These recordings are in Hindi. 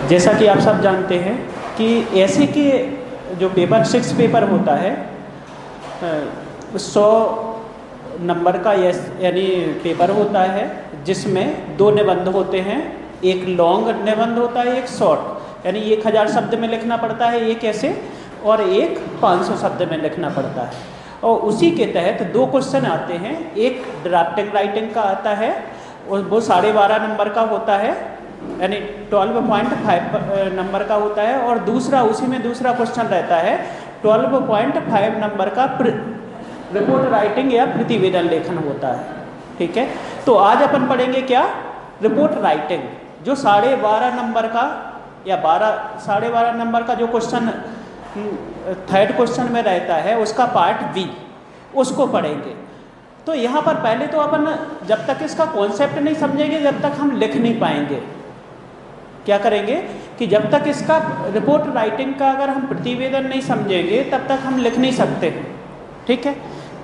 जैसा कि आप सब जानते हैं कि ऐसे के जो पेपर 6 पेपर होता है 100 नंबर का यानी पेपर होता है, जिसमें 2 निबंध होते हैं, एक लॉन्ग निबंध होता है, एक शॉर्ट, यानी 1000 शब्द में लिखना पड़ता है एक ऐसे, और एक 500 शब्द में लिखना पड़ता है। और उसी के तहत 2 क्वेश्चन आते हैं, एक ड्राफ्टिंग राइटिंग का आता है और वो 12.5 नंबर का होता है, यानी 12.5 नंबर का होता है, और दूसरा उसी में दूसरा क्वेश्चन रहता है 12.5 नंबर का रिपोर्ट राइटिंग या प्रतिवेदन लेखन होता है। ठीक है, तो आज अपन पढ़ेंगे क्या, रिपोर्ट राइटिंग, जो 12.5 नंबर का या 12.5 नंबर का जो क्वेश्चन थर्ड क्वेश्चन में रहता है, उसका पार्ट बी, उसको पढ़ेंगे। तो यहाँ पर पहले तो अपन जब तक इसका कॉन्सेप्ट नहीं समझेंगे जब तक हम लिख नहीं पाएंगे। क्या करेंगे कि जब तक इसका रिपोर्ट राइटिंग का अगर हम प्रतिवेदन नहीं समझेंगे तब तक हम लिख नहीं सकते। ठीक है,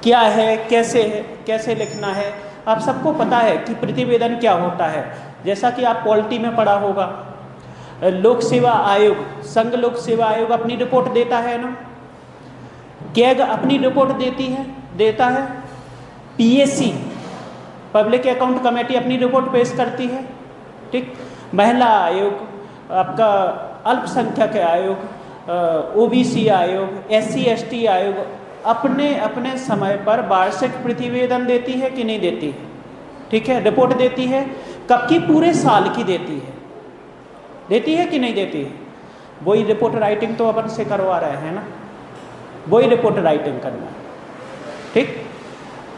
क्या है, कैसे लिखना है। आप सबको पता है कि प्रतिवेदन क्या होता है, जैसा कि आप पॉलिटी में पढ़ा होगा। लोक सेवा आयोग, संघ लोक सेवा आयोग अपनी रिपोर्ट देता है ना, कैग अपनी रिपोर्ट देता है, पीएसी पब्लिक अकाउंट कमेटी अपनी रिपोर्ट पेश करती है। ठीक, महिला आयोग, आपका अल्पसंख्यक आयोग, ओबीसी आयोग, एससी एसटी आयोग अपने अपने समय पर वार्षिक प्रतिवेदन देती है कि नहीं देती है। ठीक है, रिपोर्ट देती है, कब की, पूरे साल की देती है कि नहीं देती है। वही रिपोर्ट राइटिंग तो अपन से करवा रहे हैं ना, वही रिपोर्ट राइटिंग करना। ठीक,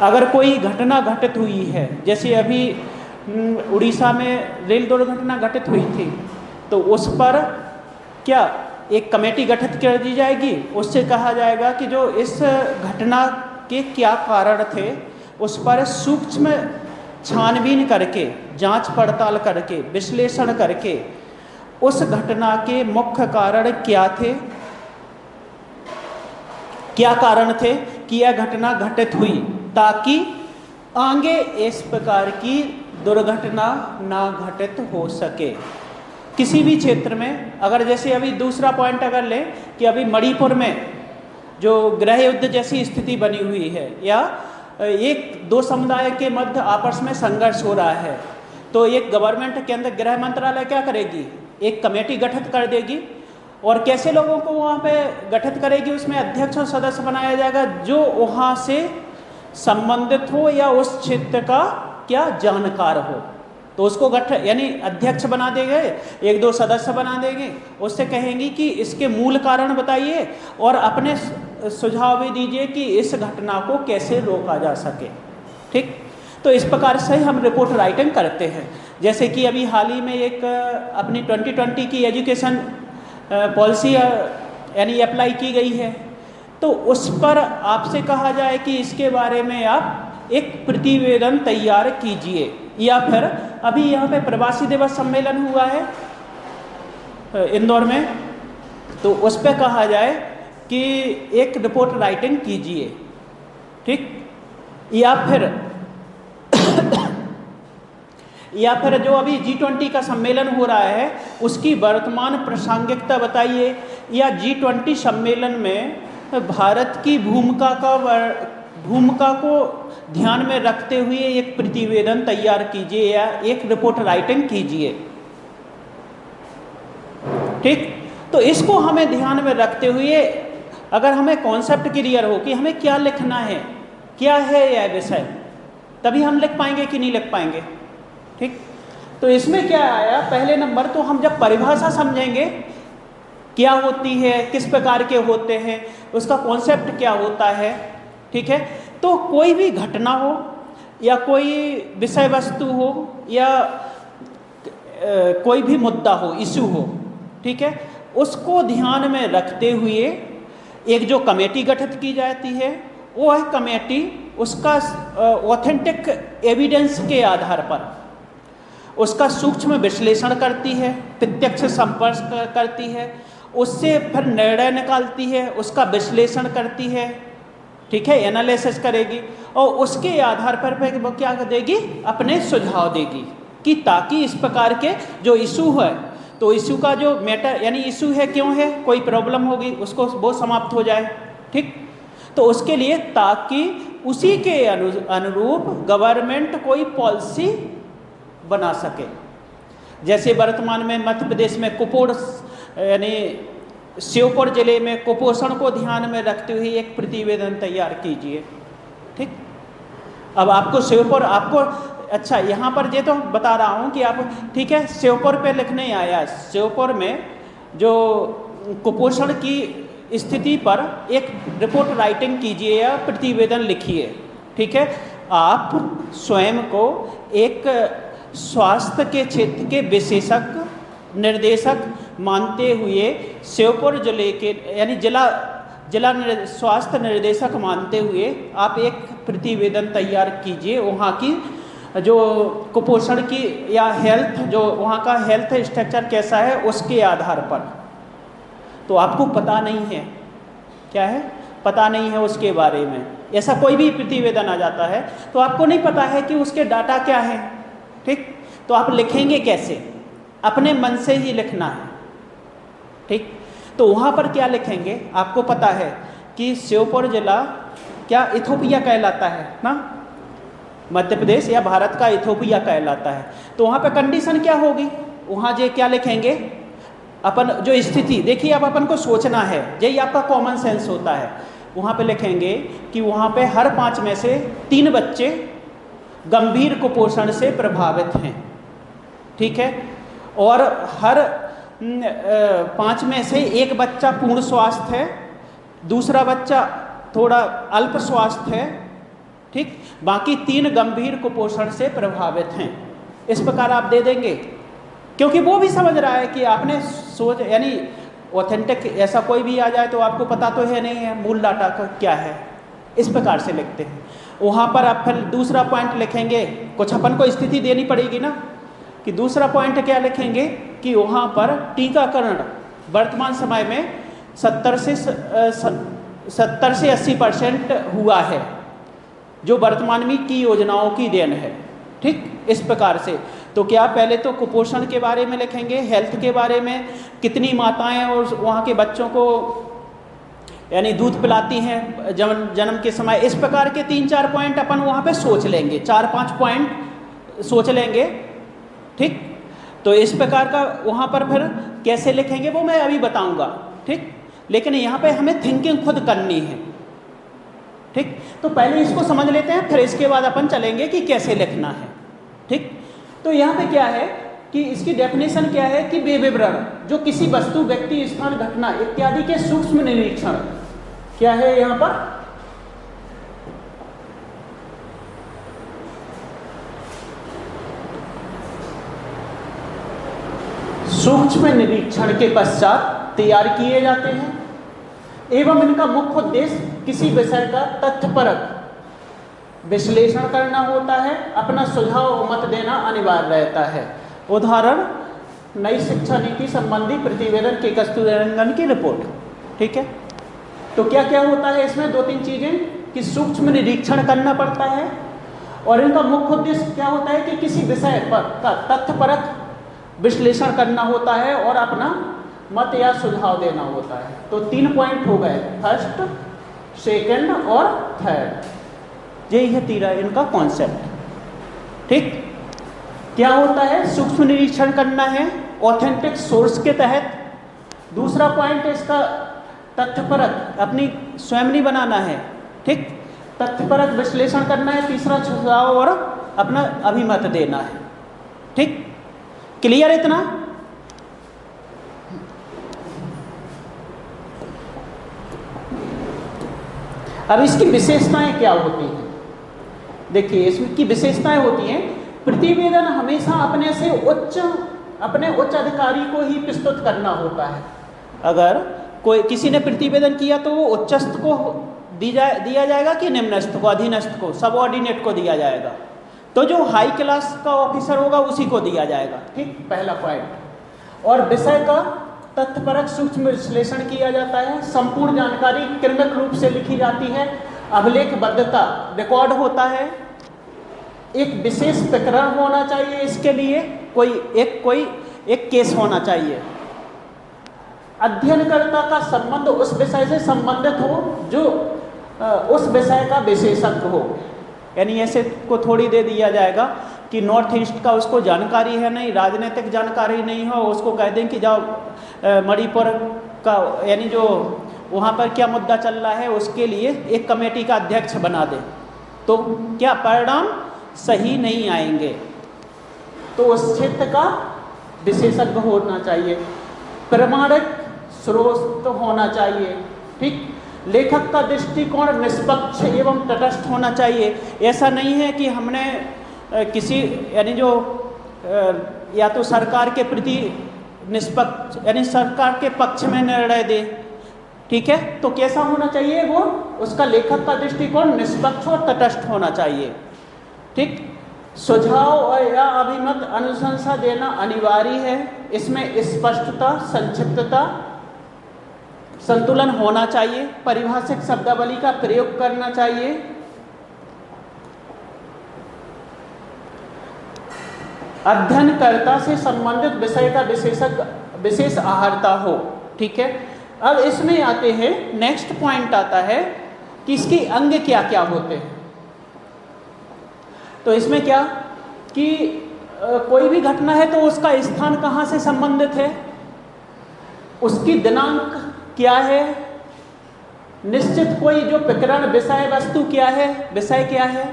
अगर कोई घटना घटित हुई है, जैसे अभी उड़ीसा में रेल दुर्घटना घटित हुई थी, तो उस पर क्या एक कमेटी गठित कर दी जाएगी। उससे कहा जाएगा कि जो इस घटना के क्या कारण थे उस पर सूक्ष्म छानबीन करके, जांच पड़ताल करके, विश्लेषण करके उस घटना के मुख्य कारण क्या कारण थे कि यह घटना घटित हुई, ताकि आगे इस प्रकार की दुर्घटना ना घटित हो सके किसी भी क्षेत्र में। अगर जैसे अभी दूसरा पॉइंट अगर लें कि अभी मणिपुर में जो गृह युद्ध जैसी स्थिति बनी हुई है, या एक 2 समुदाय के मध्य आपस में संघर्ष हो रहा है, तो एक गवर्नमेंट के अंदर गृह मंत्रालय क्या करेगी, एक कमेटी गठित कर देगी, और कैसे लोगों को वहाँ पे गठित करेगी, उसमें अध्यक्ष और सदस्य बनाया जाएगा जो वहाँ से संबंधित हो या उस क्षेत्र का क्या जानकार हो। तो उसको यानी अध्यक्ष बना देंगे, 1-2 सदस्य बना देंगे, उससे कहेंगे कि इसके मूल कारण बताइए और अपने सुझाव भी दीजिए कि इस घटना को कैसे रोका जा सके। ठीक, तो इस प्रकार से हम रिपोर्ट राइटिंग करते हैं। जैसे कि अभी हाल ही में एक अपनी 2020 की एजुकेशन पॉलिसी यानी अप्लाई की गई है, तो उस पर आपसे कहा जाए कि इसके बारे में आप एक प्रतिवेदन तैयार कीजिए। या फिर अभी यहाँ पे प्रवासी दिवस सम्मेलन हुआ है इंदौर में, तो उस पर कहा जाए कि एक रिपोर्ट राइटिंग कीजिए। ठीक, या फिर जो अभी G20 का सम्मेलन हो रहा है उसकी वर्तमान प्रासंगिकता बताइए, या G20 सम्मेलन में भारत की भूमिका को ध्यान में रखते हुए एक प्रतिवेदन तैयार कीजिए या एक रिपोर्ट राइटिंग कीजिए। ठीक, तो इसको हमें ध्यान में रखते हुए अगर हमें कॉन्सेप्ट क्लियर हो कि हमें क्या लिखना है, क्या है यह विषय, तभी हम लिख पाएंगे कि नहीं लिख पाएंगे। ठीक, तो इसमें क्या आया, पहले नंबर तो हम जब परिभाषा समझेंगे क्या होती है, किस प्रकार के होते हैं, उसका कॉन्सेप्ट क्या होता है। ठीक है, तो कोई भी घटना हो या कोई विषय वस्तु हो या कोई भी मुद्दा हो, इशू हो, ठीक है, उसको ध्यान में रखते हुए एक जो कमेटी गठित की जाती है, वो है कमेटी उसका ऑथेंटिक एविडेंस के आधार पर उसका सूक्ष्म विश्लेषण करती है, प्रत्यक्ष संपर्क करती है, उससे फिर निर्णय निकालती है, उसका विश्लेषण करती है। ठीक है, एनालिसिस करेगी और उसके आधार पर वो क्या देगी, अपने सुझाव देगी कि ताकि इस प्रकार के जो इशू है, तो इशू का जो मैटर यानी इशू है क्यों है, कोई प्रॉब्लम होगी उसको वो समाप्त हो जाए, ठीक। तो उसके लिए ताकि उसी के अनुरूप गवर्नमेंट कोई पॉलिसी बना सके। जैसे वर्तमान में मध्य प्रदेश में यानी श्योपुर जिले में कुपोषण को ध्यान में रखते हुए एक प्रतिवेदन तैयार कीजिए, ठीक। अब आपको श्योपुर आपको अच्छा यहाँ पर ये तो बता रहा हूँ कि आप ठीक है श्योपुर पे लिखने आया, श्योपुर में जो कुपोषण की स्थिति पर एक रिपोर्ट राइटिंग कीजिए या प्रतिवेदन लिखिए, ठीक है। आप स्वयं को एक स्वास्थ्य के क्षेत्र के विशेषज्ञ निर्देशक मानते हुए श्योपुर जिले के यानी जिला स्वास्थ्य निर्देशक मानते हुए आप एक प्रतिवेदन तैयार कीजिए वहाँ की जो कुपोषण की या हेल्थ जो वहाँ का हेल्थ स्ट्रक्चर कैसा है उसके आधार पर। तो आपको पता नहीं है, क्या है, पता नहीं है उसके बारे में, ऐसा कोई भी प्रतिवेदन आ जाता है तो आपको नहीं पता है कि उसके डाटा क्या है, ठीक। तो आप लिखेंगे कैसे, अपने मन से ही लिखना है, ठीक। तो वहाँ पर क्या लिखेंगे, आपको पता है कि श्योपुर जिला क्या इथोपिया कहलाता है ना, मध्य प्रदेश या भारत का इथोपिया कहलाता है। तो वहाँ पे कंडीशन क्या होगी, वहाँ जे क्या लिखेंगे, अपन जो स्थिति देखिए, अब अपन को सोचना है, यही आपका कॉमन सेंस होता है। वहाँ पे लिखेंगे कि वहाँ पे हर 5 में से 3 बच्चे गंभीर कुपोषण से प्रभावित हैं, ठीक है, और हर 5 में से 1 बच्चा पूर्ण स्वास्थ्य है, दूसरा बच्चा थोड़ा अल्प स्वास्थ्य है, ठीक, बाकी 3 गंभीर कुपोषण से प्रभावित हैं। इस प्रकार आप दे देंगे, क्योंकि वो भी समझ रहा है कि आपने सोच यानी ऑथेंटिक ऐसा कोई भी आ जाए तो आपको पता तो है नहीं है मूल डाटा का क्या है, इस प्रकार से लिखते हैं। वहाँ पर आप फिर दूसरा पॉइंट लिखेंगे, कुछ अपन को स्थिति देनी पड़ेगी ना, कि दूसरा पॉइंट क्या लिखेंगे कि वहाँ पर टीकाकरण वर्तमान समय में 70 से 80% हुआ है, जो वर्तमान में की योजनाओं की देन है, ठीक। इस प्रकार से तो क्या पहले तो कुपोषण के बारे में लिखेंगे, हेल्थ के बारे में, कितनी माताएं और वहाँ के बच्चों को यानी दूध पिलाती हैं जन्म के समय, इस प्रकार के 3-4 पॉइंट अपन वहाँ पे सोच लेंगे, 4-5 पॉइंट सोच लेंगे, ठीक। तो इस प्रकार का वहाँ पर फिर कैसे लिखेंगे वो मैं अभी बताऊँगा, ठीक। लेकिन यहाँ पे हमें थिंकिंग खुद करनी है, ठीक। तो पहले इसको समझ लेते हैं, फिर इसके बाद अपन चलेंगे कि कैसे लिखना है, ठीक। तो यहाँ पे क्या है कि इसकी डेफिनेशन क्या है कि विवरण जो किसी वस्तु, व्यक्ति, स्थान, घटना इत्यादि के सूक्ष्म निरीक्षण, क्या है यहाँ पर, सूक्ष्म निरीक्षण के पश्चात तैयार किए जाते हैं एवं इनका मुख्य उद्देश्य किसी विषय का तथ्यपरक विश्लेषण करना होता है, अपना सुझाव और मत देना अनिवार्य रहता है। उदाहरण, नई शिक्षा नीति संबंधी प्रतिवेदन के कस्तूरीरंगन की रिपोर्ट, ठीक है। तो क्या क्या होता है इसमें, 2-3 चीजें कि सूक्ष्म निरीक्षण करना पड़ता है और इनका मुख्य उद्देश्य क्या होता है कि किसी विषय पर का तथ्यपरक विश्लेषण करना होता है और अपना मत या सुझाव देना होता है। तो 3 पॉइंट हो गए, फर्स्ट, सेकंड और थर्ड, यही है 3 इनका कॉन्सेप्ट, ठीक। क्या होता है, सूक्ष्म निरीक्षण करना है ऑथेंटिक सोर्स के तहत। दूसरा पॉइंट इसका तथ्यपरक, अपनी स्वयं नहीं बनाना है, ठीक, तथ्यपरक विश्लेषण करना है। तीसरा सुझाव और अपना अभिमत देना है, ठीक। क्लियर इतना? अब इसकी विशेषताएं क्या होती हैं, देखिए इसकी विशेषताएं होती हैं, प्रतिवेदन हमेशा अपने उच्च अधिकारी को ही प्रस्तुत करना होता है। अगर किसी ने प्रतिवेदन किया तो वो उच्चस्थ को दिया जाएगा कि निम्नस्थ को, अधीनस्थ को, सबऑर्डिनेट को दिया जाएगा। तो जो हाई क्लास का ऑफिसर होगा उसी को दिया जाएगा, ठीक, पहला पॉइंट। और विषय का तथ्यपरक सूक्ष्म विश्लेषण किया जाता है, संपूर्ण जानकारी क्रमिक रूप से लिखी जाती है, अभिलेखबद्धता रिकॉर्ड होता है, एक विशेष प्रकरण होना चाहिए इसके लिए, कोई एक केस होना चाहिए। अध्ययनकर्ता का संबंध उस विषय से संबंधित हो जो उस विषय का विशेषज्ञ हो। यानी ऐसे को थोड़ी दे दिया जाएगा कि नॉर्थ ईस्ट का उसको जानकारी है नहीं, राजनीतिक जानकारी नहीं हो, उसको कह दें कि जाओ मणिपुर का यानी जो वहाँ पर क्या मुद्दा चल रहा है उसके लिए एक कमेटी का अध्यक्ष बना दे, तो क्या परिणाम सही नहीं आएंगे। तो उस क्षेत्र का विशेषज्ञ होना चाहिए, प्रमाणिक स्रोत होना चाहिए। ठीक, लेखक का दृष्टिकोण निष्पक्ष एवं तटस्थ होना चाहिए। ऐसा नहीं है कि हमने किसी यानी जो या तो सरकार के प्रति निष्पक्ष यानी सरकार के पक्ष में निर्णय दे। ठीक है, तो कैसा होना चाहिए वो, उसका लेखक का दृष्टिकोण निष्पक्ष और तटस्थ होना चाहिए। ठीक, सुझाव और या अभिमत अनुशंसा देना अनिवार्य है। इसमें स्पष्टता, संक्षिप्तता, संतुलन होना चाहिए, परिभाषिक शब्दावली का प्रयोग करना चाहिए। अध्ययनकर्ता से संबंधित विषय का विशेष आहर्ता हो। ठीक है, अब इसमें आते हैं, नेक्स्ट पॉइंट आता है कि इसके अंग क्या क्या होते हैं। तो इसमें क्या कि कोई भी घटना है तो उसका स्थान कहाँ से संबंधित है, उसकी दिनांक क्या है, निश्चित कोई जो प्रकरण विषय वस्तु क्या है, विषय क्या है,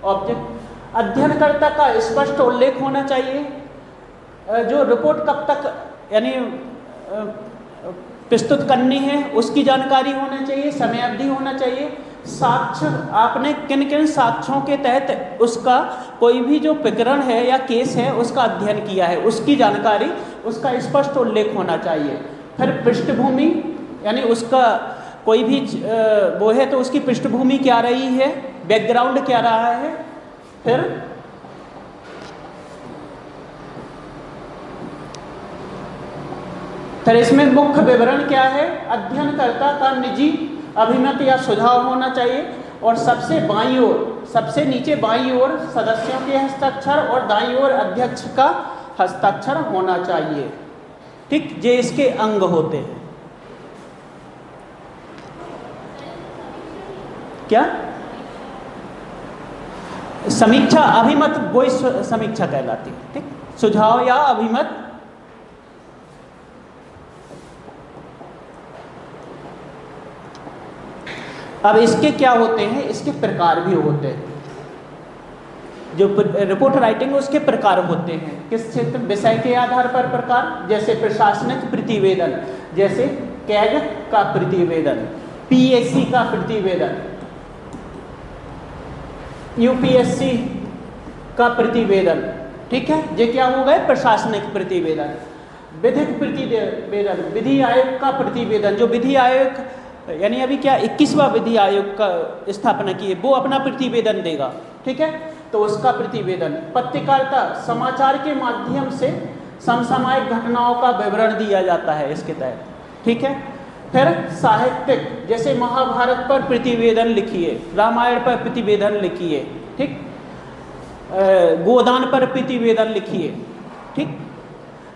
ऑब्जेक्ट। अध्ययनकर्ता का स्पष्ट उल्लेख होना चाहिए, जो रिपोर्ट कब तक यानी प्रस्तुत करनी है उसकी जानकारी होना चाहिए, समय अवधि होना चाहिए, साक्ष्य आपने किन किन साक्ष्यों के तहत उसका कोई भी जो प्रकरण है या केस है उसका अध्ययन किया है उसकी जानकारी, उसका स्पष्ट उल्लेख होना चाहिए। फिर पृष्ठभूमि यानी उसका कोई भी वो है तो उसकी पृष्ठभूमि क्या रही है, बैकग्राउंड क्या रहा है। फिर इसमें मुख्य विवरण क्या है, अध्ययनकर्ता का निजी अभिमत या सुझाव होना चाहिए, और सबसे बाईं ओर, सबसे नीचे बाईं ओर सदस्यों के हस्ताक्षर और दाईं ओर अध्यक्ष का हस्ताक्षर होना चाहिए। ठीक, ये इसके अंग होते हैं। क्या समीक्षा, अभिमत वही समीक्षा कहलाती है। ठीक, सुझाव या अभिमत। अब इसके क्या होते हैं, इसके प्रकार भी होते हैं। जो रिपोर्ट राइटिंग उसके प्रकार होते हैं, किस क्षेत्र विषय के आधार पर प्रकार, जैसे प्रशासनिक प्रतिवेदन, जैसे कैग का प्रतिवेदन, पीएससी का प्रतिवेदन, यूपीएससी का प्रतिवेदन। ठीक है, ये क्या हो गए, प्रशासनिक प्रतिवेदन। विधिक प्रतिवेदन, विधि आयोग का प्रतिवेदन, जो विधि आयोग यानी अभी क्या 21वां विधि आयोग का स्थापना की है वो अपना प्रतिवेदन देगा। ठीक है, तो उसका प्रतिवेदन। पत्रकारिता, समाचार के माध्यम से समसामयिक घटनाओं का विवरण दिया जाता है इसके तहत। ठीक है, फिर साहित्यिक, जैसे महाभारत पर प्रतिवेदन लिखिए, रामायण पर प्रतिवेदन लिखिए। ठीक, गोदान पर प्रतिवेदन लिखिए। ठीक,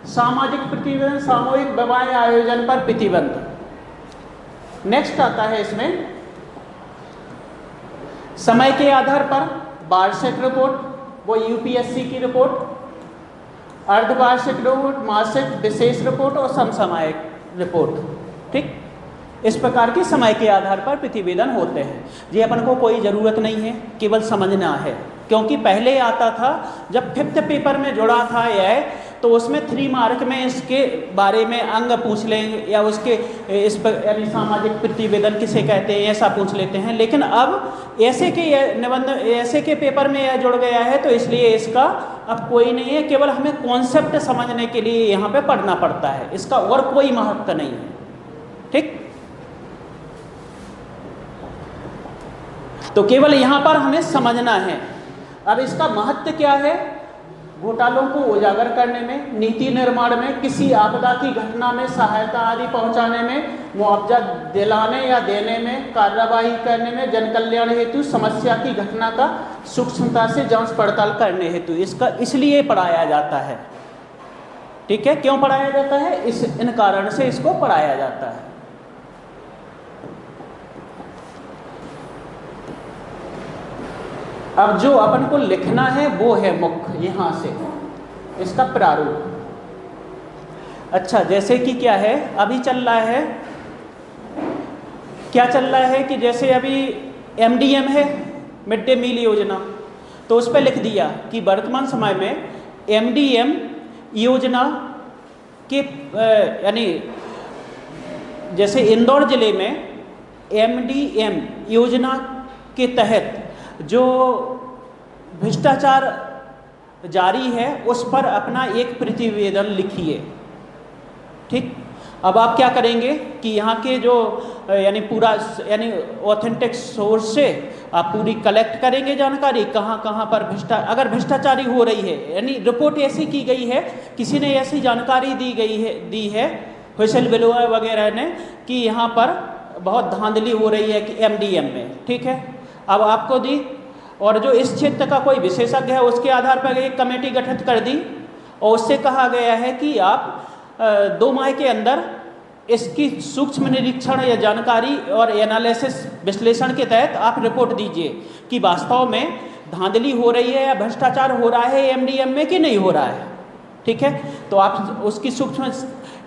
सामाजिक प्रतिवेदन, सामूहिक विवाह आयोजन पर प्रतिबंध। नेक्स्ट आता है इसमें समय के आधार पर वार्षिक रिपोर्ट, वो यूपीएससी की रिपोर्ट, अर्धवार्षिक रिपोर्ट, मासिक, विशेष रिपोर्ट और समसामयिक रिपोर्ट। ठीक, इस प्रकार के समय के आधार पर प्रतिवेदन होते हैं। ये अपन को कोई ज़रूरत नहीं है, केवल समझना है, क्योंकि पहले आता था जब 5th पेपर में जुड़ा था यह, तो उसमें 3 मार्क में इसके बारे में अंग पूछ लेंगे या उसके इस पर यानी सामाजिक प्रतिवेदन किसे कहते हैं ऐसा पूछ लेते हैं। लेकिन अब ऐसे के निबंध ऐसे के पेपर में यह जुड़ गया है, तो इसलिए इसका अब कोई नहीं है, केवल हमें कॉन्सेप्ट समझने के लिए यहाँ पे पढ़ना पड़ता है, इसका और कोई महत्व नहीं है। ठीक, तो केवल यहाँ पर हमें समझना है। अब इसका महत्व क्या है, घोटालों को उजागर करने में, नीति निर्माण में, किसी आपदा की घटना में सहायता आदि पहुंचाने में, मुआवजा दिलाने या देने में, कार्रवाई करने में, जन कल्याण हेतु, समस्या की घटना का सूक्ष्मता से जांच पड़ताल करने हेतु इसका इसलिए पढ़ाया जाता है। ठीक है, क्यों पढ़ाया जाता है? इन कारण से इसको पढ़ाया जाता है। अब जो अपन को लिखना है वो है मुख्य, यहां से इसका प्रारूप। अच्छा, जैसे कि क्या है, अभी चल रहा है, क्या चल रहा है कि जैसे अभी MDM है, मिड डे मील योजना, तो उस पर लिख दिया कि वर्तमान समय में MDM योजना के यानी जैसे इंदौर जिले में MDM योजना के तहत जो भ्रष्टाचार जारी है उस पर अपना एक प्रतिवेदन लिखिए। ठीक, अब आप क्या करेंगे कि यहाँ के जो यानी पूरा यानी ऑथेंटिक सोर्स से आप पूरी कलेक्ट करेंगे जानकारी, कहाँ कहाँ पर अगर भ्रष्टाचारी हो रही है, यानी रिपोर्ट ऐसी की गई है, किसी ने ऐसी जानकारी दी है व्हिसल ब्लोअर वगैरह ने कि यहाँ पर बहुत धांधली हो रही है कि MDM में। ठीक है, अब आपको दी, और जो इस क्षेत्र का कोई विशेषज्ञ है उसके आधार पर एक कमेटी गठित कर दी, और उससे कहा गया है कि आप 2 माह के अंदर इसकी सूक्ष्म निरीक्षण या जानकारी और एनालिसिस विश्लेषण के तहत आप रिपोर्ट दीजिए कि वास्तव में धांधली हो रही है या भ्रष्टाचार हो रहा है MDM में कि नहीं हो रहा है। ठीक है, तो आप उसकी सूक्ष्म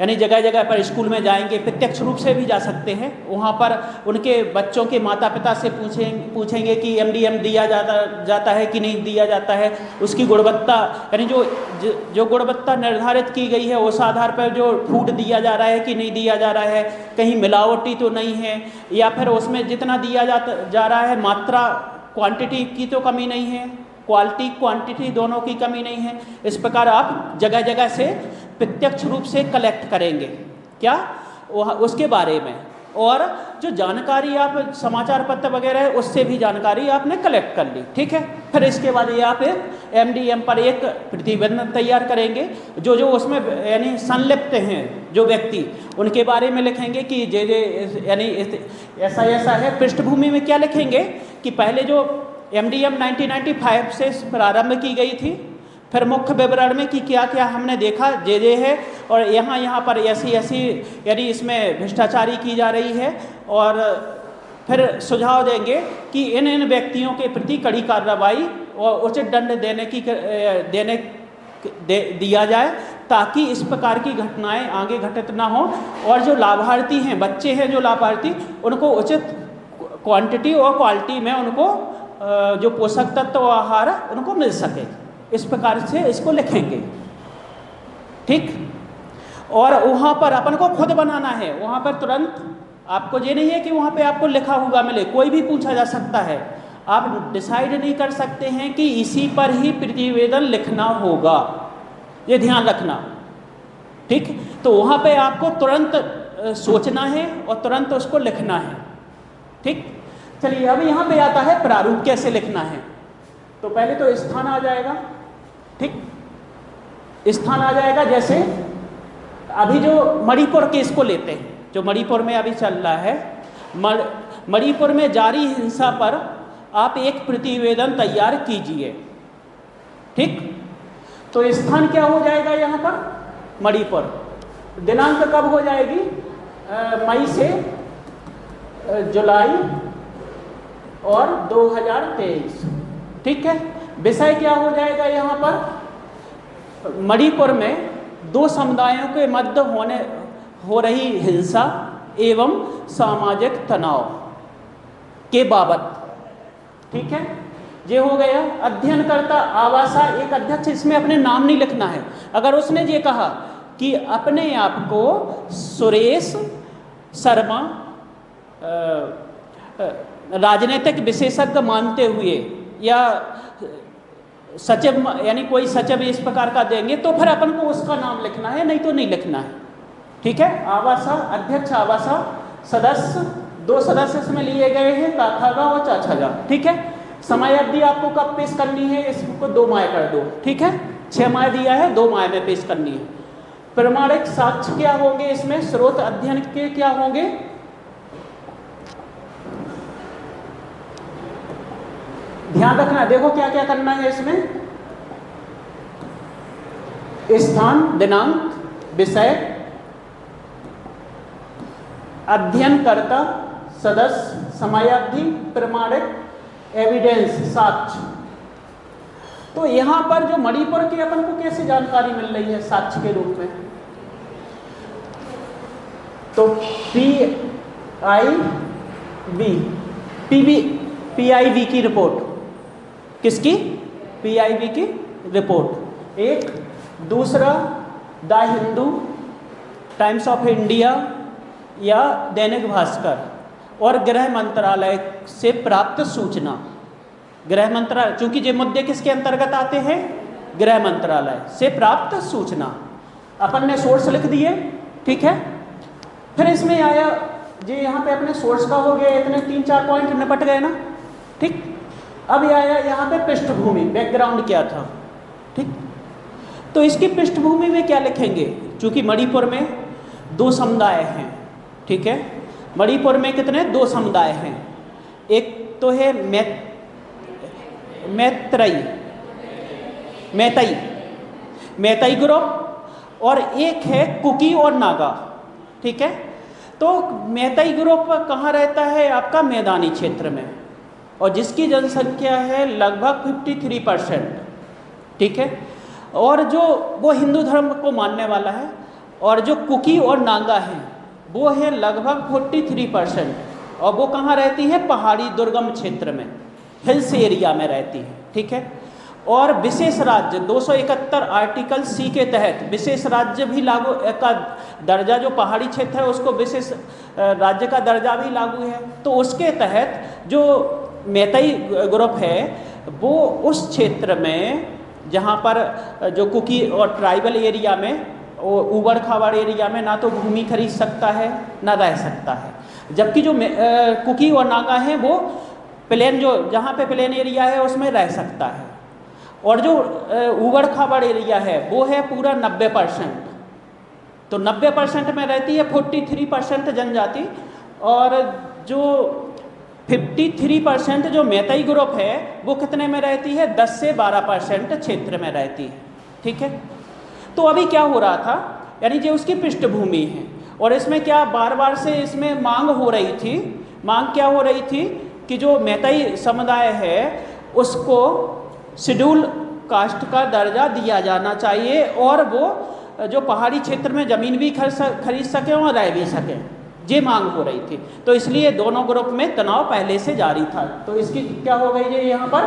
यानी जगह जगह पर स्कूल में जाएंगे, प्रत्यक्ष रूप से भी जा सकते हैं, वहाँ पर उनके बच्चों के माता पिता से पूछेंगे कि MDM दिया जाता है कि नहीं दिया जाता है, उसकी गुणवत्ता यानी जो गुणवत्ता निर्धारित की गई है उस आधार पर जो फूड दिया जा रहा है कि नहीं दिया जा रहा है, कहीं मिलावटी तो नहीं है, या फिर उसमें जितना दिया जा रहा है मात्रा क्वांटिटी की तो कमी नहीं है, क्वालिटी क्वांटिटी दोनों की कमी नहीं है। इस प्रकार आप जगह जगह से प्रत्यक्ष रूप से कलेक्ट करेंगे क्या उसके बारे में, और जो जानकारी आप समाचार पत्र वगैरह है उससे भी जानकारी आपने कलेक्ट कर ली। ठीक है, फिर इसके बाद ये आप MDM पर एक प्रतिवेदन तैयार करेंगे, जो उसमें यानी संलिप्त हैं जो व्यक्ति, उनके बारे में लिखेंगे कि यानी ऐसा है। पृष्ठभूमि में क्या लिखेंगे कि पहले जो MDM 1995 से प्रारंभ की गई थी, फिर मुख्य विवरण में कि क्या क्या हमने देखा है, और यहाँ पर ऐसी यानी इसमें भ्रष्टाचारी की जा रही है, और फिर सुझाव देंगे कि इन व्यक्तियों के प्रति कड़ी कार्रवाई और उचित दंड दिया जाए ताकि इस प्रकार की घटनाएं आगे घटित ना हो, और जो लाभार्थी हैं, बच्चे हैं जो लाभार्थी, उनको उचित क्वांटिटी और क्वालिटी में उनको जो पोषक तत्व आहार उनको मिल सके। इस प्रकार से इसको लिखेंगे। ठीक, और वहाँ पर अपन को खुद बनाना है, वहाँ पर तुरंत आपको ये नहीं है कि वहाँ पे आपको लिखा हुआ मिले, कोई भी पूछा जा सकता है, आप डिसाइड नहीं कर सकते हैं कि इसी पर ही प्रतिवेदन लिखना होगा, ये ध्यान रखना। ठीक, तो वहाँ पे आपको तुरंत सोचना है और तुरंत उसको लिखना है। ठीक, चलिए अब यहाँ पे आता है प्रारूप कैसे लिखना है। तो पहले तो स्थान आ जाएगा। ठीक, स्थान आ जाएगा, जैसे अभी जो मणिपुर केस को लेते हैं, जो मणिपुर में अभी चल रहा है, मणिपुर में जारी हिंसा पर आप एक प्रतिवेदन तैयार कीजिए। ठीक, तो स्थान क्या हो जाएगा यहाँ पर? मणिपुर। दिनांक कब हो जाएगी? मई से जुलाई और 2023। ठीक है, विषय क्या हो जाएगा यहाँ पर? मणिपुर में 2 समुदायों के मध्य हो रही हिंसा एवं सामाजिक तनाव के बाबत। ठीक है, ये हो गया। अध्ययनकर्ता आवासा एक अध्यक्ष, इसमें अपने नाम नहीं लिखना है। अगर उसने ये कहा कि अपने आप को सुरेश शर्मा राजनीतिक विशेषज्ञ मानते हुए, या सचिव यानी कोई सचिव इस प्रकार का देंगे, तो फिर अपन को उसका नाम लिखना है, नहीं तो नहीं लिखना है। ठीक है, आवासा अध्यक्ष, आवासा सदस्य, 2 सदस्य इसमें लिए गए हैं, काखागा और चाछागा। ठीक है, समय अवधि आपको कब पेश करनी है? इसको 2 माह कर दो। ठीक है, 6 माह दिया है, 2 माह में पेश करनी है। प्रमाणिक साक्ष्य क्या होंगे इसमें? स्रोत अध्ययन के क्या होंगे? ध्यान रखना, देखो क्या क्या करना है इसमें। स्थान, दिनांक, विषय, अध्ययनकर्ता, सदस्य, समयावधि, प्रमाणिक, एविडेंस, साक्ष्य। तो यहाँ पर जो मणिपुर की अपन को कैसे जानकारी मिल रही है साक्ष्य के रूप में, तो PIV की रिपोर्ट, किसकी? PIV की रिपोर्ट एक। दूसरा the Hindu, times of India या दैनिक भास्कर, और गृह मंत्रालय से प्राप्त सूचना। गृह मंत्रालय, चूंकि ये मुद्दे किसके अंतर्गत आते हैं? गृह मंत्रालय से प्राप्त सूचना। अपन ने सोर्स लिख दिए, ठीक है। फिर इसमें आया, ये यहाँ पे अपने सोर्स का हो गया, इतने 3-4 पॉइंट निपट गए ना, ठीक। अब आया यहाँ पे पृष्ठभूमि, बैकग्राउंड क्या था, ठीक। तो इसकी पृष्ठभूमि में क्या लिखेंगे? चूंकि मणिपुर में 2 समुदाय हैं, ठीक है। मणिपुर में कितने? 2 समुदाय हैं। एक तो है मैतई ग्रुप, और एक है कुकी और नागा, ठीक है। तो मैतई ग्रुप कहाँ रहता है? आपका मैदानी क्षेत्र में, और जिसकी जनसंख्या है लगभग 53%, ठीक है। और जो वो हिंदू धर्म को मानने वाला है, और जो कुकी और नागा हैं वो है लगभग 43%, और वो कहाँ रहती है? पहाड़ी दुर्गम क्षेत्र में, हिल्स एरिया में रहती है, ठीक है। और विशेष राज्य 271 आर्टिकल सी के तहत विशेष राज्य भी लागू का दर्जा, जो पहाड़ी क्षेत्र है उसको विशेष राज्य का दर्जा भी लागू है। तो उसके तहत जो मैतई ग्रुप है वो उस क्षेत्र में, जहाँ पर जो कुकी और ट्राइबल एरिया में, ऊबड़ खाबड़ एरिया में ना तो भूमि खरीद सकता है ना रह सकता है, जबकि जो कुकी और नागा हैं वो प्लेन, जो जहाँ पे प्लेन एरिया है उसमें रह सकता है। और जो ऊबड़ खाबड़ एरिया है वो है पूरा 90%। तो 90% में रहती है 43% जनजाति, और जो 53% जो मैतई ग्रुप है वो कितने में रहती है? 10 से 12% क्षेत्र में रहती है, ठीक है। तो अभी क्या हो रहा था, यानी जो उसकी पृष्ठभूमि है, और इसमें क्या बार बार से इसमें मांग हो रही थी। मांग क्या हो रही थी कि जो मैतई समुदाय है उसको शेड्यूल कास्ट का दर्जा दिया जाना चाहिए, और वो जो पहाड़ी क्षेत्र में ज़मीन भी खरीद सकें और रह भी सकें, ये मांग हो रही थी। तो इसलिए दोनों ग्रुप में तनाव पहले से जारी था। तो इसकी क्या हो गई? ये यहाँ पर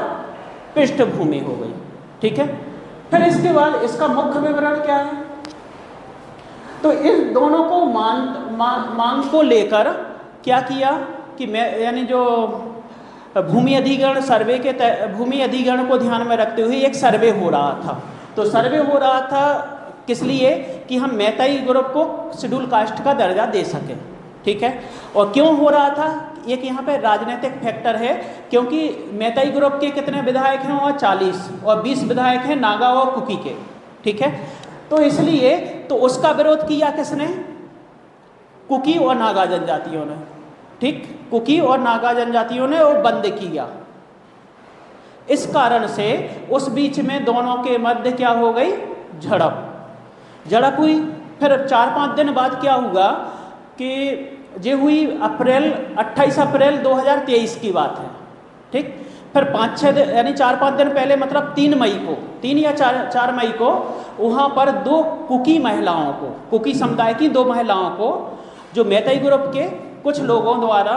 पृष्ठभूमि हो गई, ठीक है। फिर इसके बाद इसका मुख्य विवरण क्या है? तो इस दोनों को मांग को लेकर क्या किया कि यानी जो भूमि अधिग्रहण सर्वे के भूमि अधिग्रहण को ध्यान में रखते हुए एक सर्वे हो रहा था। तो सर्वे हो रहा था किस लिए? कि हम मैतई ग्रुप को शेड्यूल कास्ट का दर्जा दे सकें, ठीक है। और क्यों हो रहा था? एक यहाँ पे राजनीतिक फैक्टर है, क्योंकि मैतई ग्रुप के कितने विधायक हैं? वहाँ 40, और 20 विधायक हैं नागा और कुकी के, ठीक है। तो इसलिए तो उसका विरोध किया किसने? कुकी और नागा जनजातियों ने, ठीक। कुकी और नागा जनजातियों ने वो बंद किया। इस कारण से उस बीच में दोनों के मध्य क्या हो गई? झड़प हुई। फिर 4-5 दिन बाद क्या हुआ कि ये हुई 28 अप्रैल 2023 की बात है, ठीक। फिर 5-6 दिन यानी 4-5 दिन पहले, मतलब 3 मई को, 3 या 4 मई को वहाँ पर 2 कुकी महिलाओं को, कुकी समुदाय की 2 महिलाओं को, जो मैतई ग्रुप के कुछ लोगों द्वारा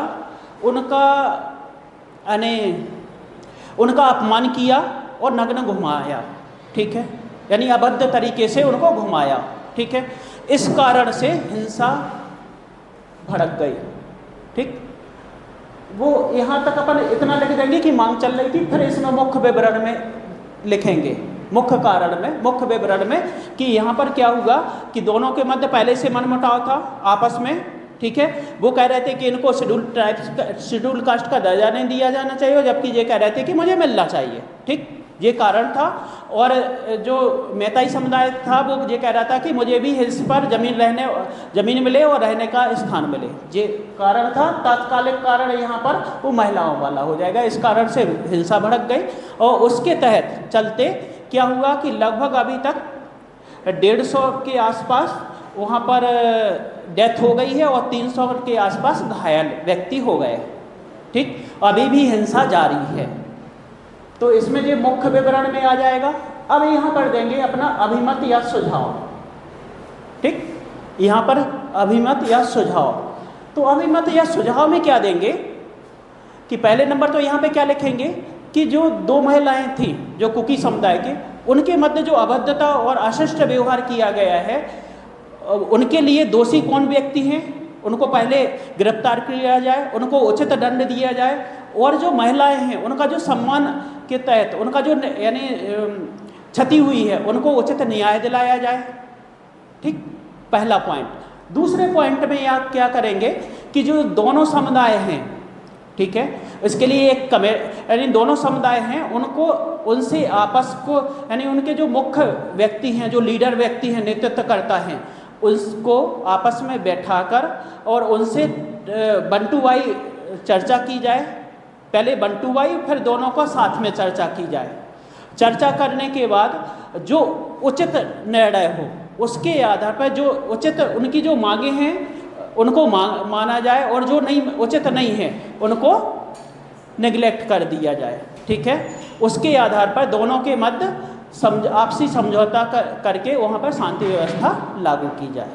उनका अपमान किया और नग्न घुमाया, ठीक है। यानी अभद्र तरीके से उनको घुमाया, ठीक है। इस कारण से हिंसा भड़क गई, ठीक। वो यहाँ तक अपन इतना लिख देंगे कि मांग चल रही थी। फिर इसमें मुख्य विवरण में लिखेंगे, मुख्य कारण में, मुख्य विवरण में, कि यहाँ पर क्या हुआ कि दोनों के मध्य पहले से मनमुटाव था आपस में, ठीक है। वो कह रहे थे कि इनको शेड्यूल कास्ट का दर्जा नहीं दिया जाना चाहिए, जबकि ये कह रहे थे कि मुझे मिलना चाहिए, ठीक। ये कारण था। और जो मैतई समुदाय था वो ये कह रहा था कि मुझे भी हिल्स पर ज़मीन मिले और रहने का स्थान मिले। ये कारण था। तात्कालिक कारण यहाँ पर वो महिलाओं वाला हो जाएगा। इस कारण से हिंसा भड़क गई, और उसके तहत चलते क्या हुआ कि लगभग अभी तक 150 के आसपास वहाँ पर डेथ हो गई है और 300 के आसपास घायल व्यक्ति हो गए। ठीक, अभी भी हिंसा जारी है। तो इसमें ये मुख्य विवरण में आ जाएगा। अब यहाँ पर देंगे अपना अभिमत या सुझाव। ठीक, यहाँ पर अभिमत या सुझाव। तो अभिमत या सुझाव में क्या देंगे कि पहले नंबर तो यहाँ पे क्या लिखेंगे कि जो 2 महिलाएं थीं जो कुकी समुदाय के, उनके मध्य जो अभद्रता और अशिष्ट व्यवहार किया गया है, उनके लिए दोषी कौन व्यक्ति हैं, उनको पहले गिरफ्तार किया जाए, उनको उचित दंड दिया जाए, और जो महिलाएं हैं उनका जो सम्मान के तहत उनका जो यानी क्षति हुई है उनको उचित न्याय दिलाया जाए। ठीक, पहला पॉइंट। दूसरे पॉइंट में आप क्या करेंगे कि जो दोनों समुदाय हैं, ठीक है, इसके लिए एक यानी दोनों समुदाय हैं उनको उनसे आपस को यानी उनके जो मुख्य व्यक्ति हैं, जो लीडर व्यक्ति हैं, नेतृत्व करता हैं, उसको आपस में बैठाकर और उनसे बंटुवाई चर्चा की जाए। पहले बंटुवाई, फिर दोनों को साथ में चर्चा की जाए। चर्चा करने के बाद जो उचित निर्णय हो उसके आधार पर जो उचित उनकी जो मांगे हैं उनको माना जाए, और जो नहीं उचित नहीं है उनको नेग्लेक्ट कर दिया जाए। ठीक है, उसके आधार पर दोनों के मध्य आपसी समझौता करके वहाँ पर शांति व्यवस्था लागू की जाए।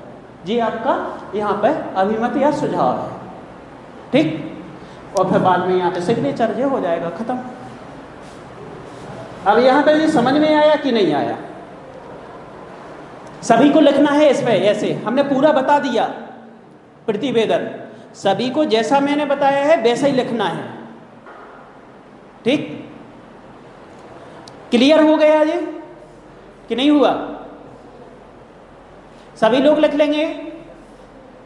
जी आपका यहाँ पर अभिमत या सुझाव है। ठीक, और फिर बाद में यहाँ पे सिग्नेचर जो हो जाएगा, खत्म। अब यहाँ पे ये समझ में आया कि नहीं आया? सभी को लिखना है इस पे, ऐसे हमने पूरा बता दिया प्रतिवेदन, सभी को जैसा मैंने बताया है वैसा ही लिखना है। ठीक, क्लियर हो गया ये कि नहीं हुआ? सभी लोग लिख लेंगे।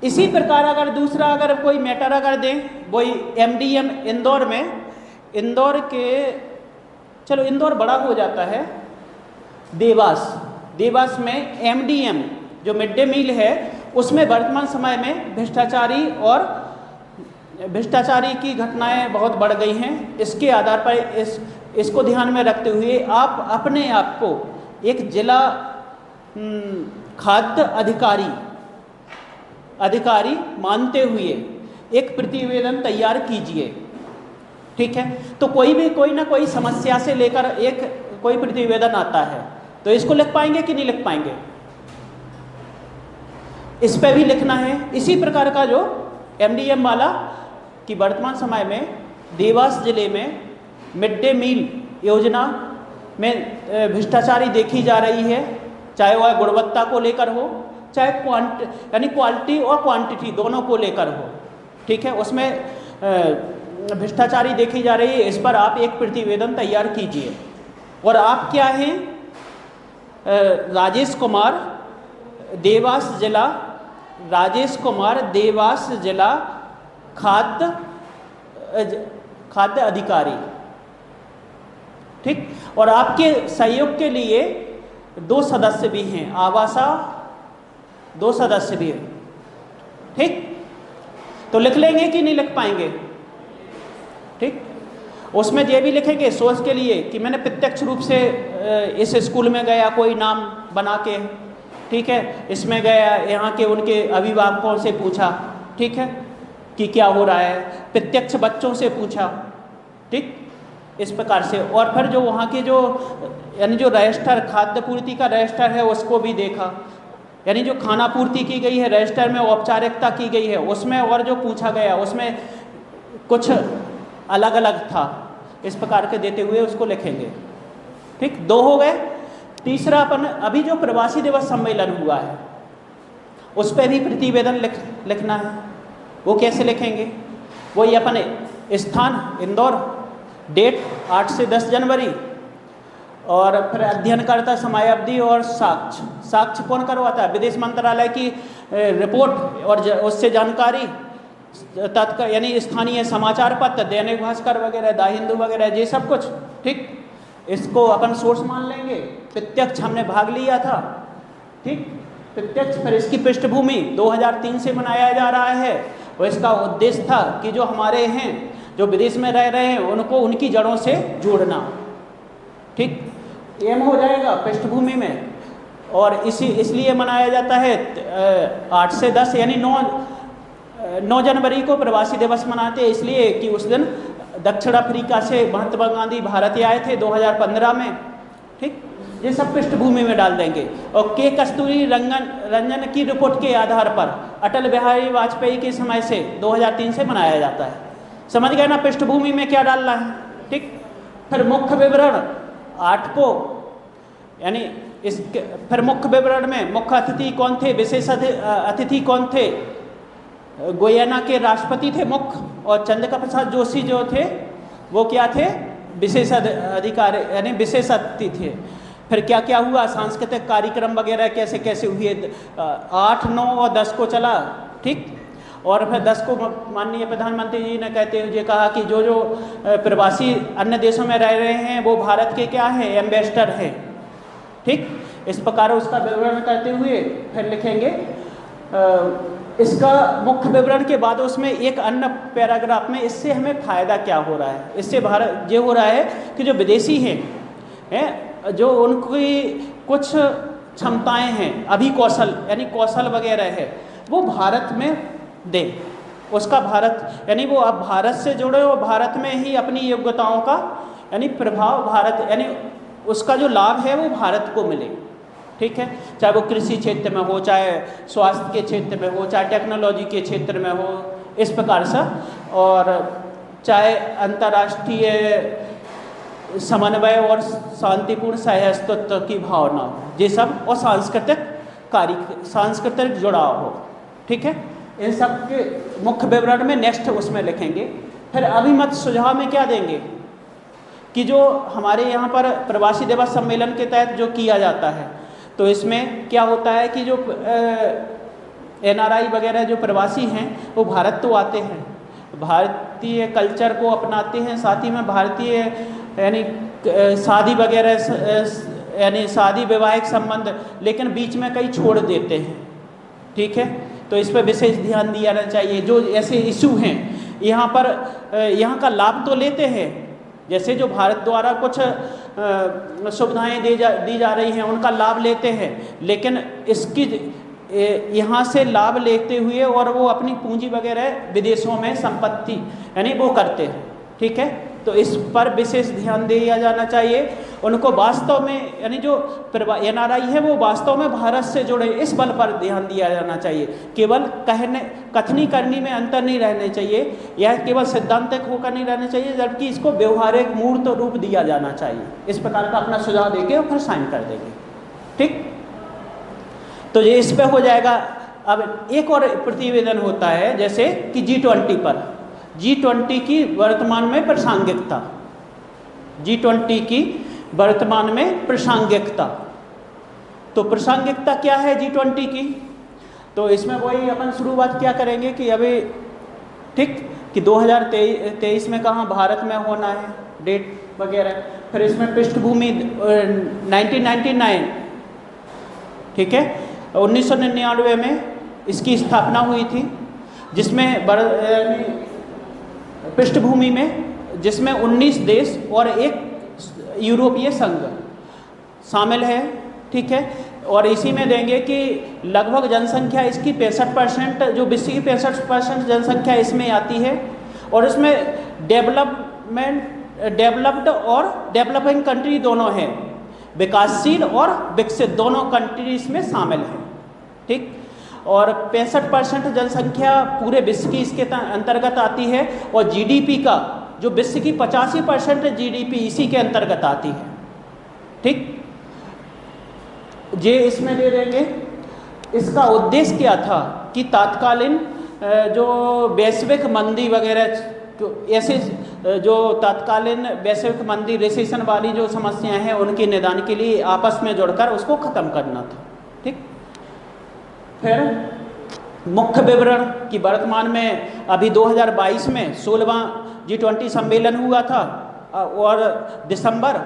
इसी प्रकार अगर दूसरा अगर कोई मैटर अगर दें, वही MDM इंदौर में, इंदौर के, चलो इंदौर बड़ा हो जाता है, देवास में MDM जो मिड डे मील है उसमें वर्तमान समय में भ्रष्टाचारी की घटनाएं बहुत बढ़ गई हैं। इसके आधार पर इसको ध्यान में रखते हुए आप अपने आप को एक जिला खाद्य अधिकारी मानते हुए एक प्रतिवेदन तैयार कीजिए। ठीक है, तो कोई ना कोई समस्या से लेकर एक कोई प्रतिवेदन आता है, तो इसको लिख पाएंगे कि नहीं लिख पाएंगे? इस पे भी लिखना है। इसी प्रकार का जो MDM वाला कि वर्तमान समय में देवास जिले में मिड डे मील योजना में भ्रष्टाचारी देखी जा रही है, चाहे वह गुणवत्ता को लेकर हो, चाहे यानी क्वालिटी और क्वांटिटी दोनों को लेकर हो। ठीक है, उसमें भ्रष्टाचारी देखी जा रही है, इस पर आप एक प्रतिवेदन तैयार कीजिए। और आप क्या हैं? राजेश कुमार देवास जिला खाद्य अधिकारी। ठीक, और आपके सहयोग के लिए 2 सदस्य भी हैं, आवासा 2 सदस्य भी हैं। ठीक, तो लिख लेंगे कि नहीं लिख पाएंगे? ठीक, उसमें ये भी लिखेंगे सोच के लिए कि मैंने प्रत्यक्ष रूप से इस स्कूल में गया, कोई नाम बना के, ठीक है, इसमें गया, यहाँ के उनके अभिभावकों से पूछा, ठीक है, कि क्या हो रहा है, प्रत्यक्ष बच्चों से पूछा। ठीक, इस प्रकार से। और फिर जो वहाँ के जो यानी जो रजिस्टर खाद्य पूर्ति का रजिस्टर है उसको भी देखा, यानी जो खाना पूर्ति की गई है रजिस्टर में औपचारिकता की गई है उसमें, और जो पूछा गया उसमें कुछ अलग अलग था। इस प्रकार के देते हुए उसको लिखेंगे। ठीक, 2 हो गए। तीसरा अपन अभी जो प्रवासी दिवस सम्मेलन हुआ है उस पर भी प्रतिवेदन लिखना है। वो कैसे लिखेंगे? वही अपन स्थान इंदौर, डेट 8 से 10 जनवरी, और फिर अध्ययनकर्ता समयावधि और साक्ष्य कौन करवाता है? विदेश मंत्रालय की रिपोर्ट और उससे जानकारी, तत्काल यानी स्थानीय समाचार पत्र, दैनिक भास्कर वगैरह, द हिंदू वगैरह, ये सब कुछ। ठीक, इसको अपन सोर्स मान लेंगे। प्रत्यक्ष हमने भाग लिया था। ठीक, प्रत्यक्ष। फिर इसकी पृष्ठभूमि 2003 से मनाया जा रहा है और इसका उद्देश्य था कि जो हमारे हैं जो विदेश में रह रहे हैं उनको उनकी जड़ों से जोड़ना। ठीक, एम हो जाएगा पृष्ठभूमि में। और इसलिए मनाया जाता है 8 से 10 यानी 9 जनवरी को प्रवासी दिवस मनाते हैं, इसलिए कि उस दिन दक्षिण अफ्रीका से महात्मा गांधी भारत आए थे 2015 में। ठीक, ये सब पृष्ठभूमि में डाल देंगे। और के कस्तूरी रंजन की रिपोर्ट के आधार पर अटल बिहारी वाजपेयी के समय से 2003 से मनाया जाता है। समझ गए ना पृष्ठभूमि में क्या डालना है। ठीक, फिर मुख्य विवरण 8 को, यानी इस फिर मुख्य विवरण में मुख्य अतिथि कौन थे, विशेष अतिथि कौन थे। गुयाना के राष्ट्रपति थे मुख्य, और चंद्रिका प्रसाद जोशी जो थे वो क्या थे, विशेष अधिकारी यानी विशेष अतिथि थे। फिर क्या क्या हुआ, सांस्कृतिक कार्यक्रम वगैरह कैसे कैसे हुए, 8, 9 और 10 को चला। ठीक, और फिर 10 को माननीय प्रधानमंत्री जी ने कहते हुए कहा कि जो जो प्रवासी अन्य देशों में रह रहे हैं वो भारत के क्या हैं, एम्बेसडर हैं। ठीक, इस प्रकार उसका विवरण करते हुए फिर लिखेंगे। इसका मुख्य विवरण के बाद उसमें एक अन्य पैराग्राफ में इससे हमें फ़ायदा क्या हो रहा है। इससे भारत ये हो रहा है कि जो विदेशी हैं जो उनकी कुछ क्षमताएं हैं, अभी कौशल यानी कौशल वगैरह है, वो भारत में दें। उसका भारत यानी वो अब भारत से जुड़े और भारत में ही अपनी योग्यताओं का यानी प्रभाव भारत यानी उसका जो लाभ है वो भारत को मिले। ठीक है, चाहे वो कृषि क्षेत्र में हो, चाहे स्वास्थ्य के क्षेत्र में हो, चाहे टेक्नोलॉजी के क्षेत्र में हो, इस प्रकार से, और चाहे अंतर्राष्ट्रीय समन्वय और शांतिपूर्ण सहअस्तित्व की भावना हो, ये सब, और सांस्कृतिक जुड़ाव हो। ठीक है, इन सब के मुख्य विवरण में नेक्स्ट उसमें लिखेंगे। फिर अभिमत सुझाव में क्या देंगे कि जो हमारे यहाँ पर प्रवासी दिवस सम्मेलन के तहत जो किया जाता है, तो इसमें क्या होता है कि जो NRI वगैरह जो प्रवासी हैं वो भारत तो आते हैं, भारतीय कल्चर को अपनाते हैं, साथ ही में भारतीय यानी शादी वगैरह यानी शादी वैवाहिक संबंध, लेकिन बीच में कई छोड़ देते हैं। ठीक है, तो इस पर विशेष ध्यान दिया जाना चाहिए। जो ऐसे इशू हैं यहाँ पर यहाँ का लाभ तो लेते हैं, जैसे जो भारत द्वारा कुछ सुविधाएं दी जा रही हैं उनका लाभ लेते हैं, लेकिन इसकी यहाँ से लाभ लेते हुए और वो अपनी पूंजी वगैरह विदेशों में संपत्ति यानी वो करते हैं। ठीक है, तो इस पर विशेष ध्यान दिया जाना चाहिए। उनको वास्तव में यानी जो NRI है वो वास्तव में भारत से जुड़े, इस बल पर ध्यान दिया जाना चाहिए। केवल कथनी करनी में अंतर नहीं रहने चाहिए, यह केवल सिद्धांतिक होकर नहीं रहना चाहिए, जबकि इसको व्यवहारिक मूर्त रूप दिया जाना चाहिए। इस प्रकार का अपना सुझाव देके और फिर साइन कर देंगे। ठीक, तो ये इस पे हो जाएगा। अब एक और प्रतिवेदन होता है जैसे कि G20 पर, G20 की वर्तमान में प्रासंगिकता, G20 की वर्तमान में प्रासंगिकता। तो प्रासंगिकता क्या है G20 की, तो इसमें वही अपन शुरुआत क्या करेंगे कि अभी ठीक कि 2023 में कहाँ भारत में होना है, डेट वगैरह। फिर इसमें पृष्ठभूमि 1999, ठीक है, 1999 में इसकी स्थापना हुई थी, जिसमें पृष्ठभूमि में जिसमें 19 देश और एक यूरोपीय संघ शामिल है। ठीक है, और इसी में देंगे कि लगभग जनसंख्या इसकी 65%, जो विश्व की 65% जनसंख्या इसमें आती है, और इसमें डेवलप्ड और डेवलपिंग कंट्री दोनों हैं, विकासशील और विकसित दोनों कंट्री इसमें शामिल हैं। ठीक, और 65% जनसंख्या पूरे विश्व की इसके अंतर्गत आती है, और GDP का जो विश्व की 85% GDP इसी के अंतर्गत आती है। ठीक, ये इसमें दे देंगे। इसका उद्देश्य क्या था कि तात्कालीन जो वैश्विक मंदी वगैरह, जो ऐसे जो तात्कालीन वैश्विक मंदी रिसेशन वाली जो समस्याएं हैं उनके निदान के लिए आपस में जुड़कर उसको ख़त्म करना था। ठीक, फिर मुख्य विवरण की वर्तमान में अभी 2022 में 16वां G20 सम्मेलन हुआ था, और दिसंबर